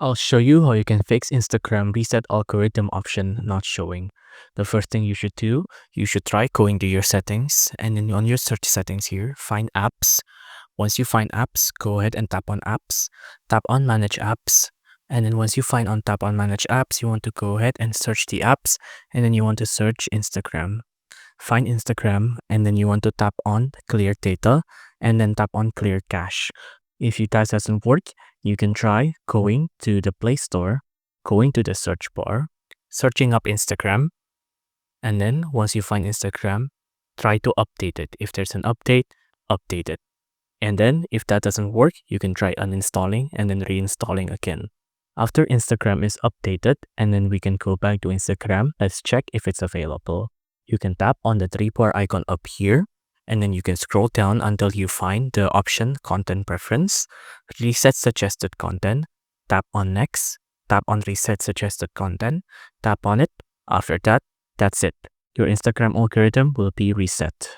I'll show you how you can fix Instagram reset algorithm option not showing. The first thing you should do, you should try going to your settings, and then on your search settings here, find apps. Once you find apps, go ahead and tap on apps, tap on manage apps. And then once you tap on manage apps, you want to go ahead and search the apps, and then you want to search Instagram. Find Instagram, and then you want to tap on clear data, and then tap on clear cache. If that doesn't work, you can try going to the Play Store, going to the search bar, searching up Instagram, and then once you find Instagram, try to update it. If there's an update, update it. And then if that doesn't work, you can try uninstalling and then reinstalling again. After Instagram is updated, and then we can go back to Instagram, let's check if it's available. You can tap on the 3-bar icon up here, and then you can scroll down until you find the option Content Preference, Reset Suggested Content, tap on Next, tap on Reset Suggested Content, tap on it. After that, that's it. Your Instagram algorithm will be reset.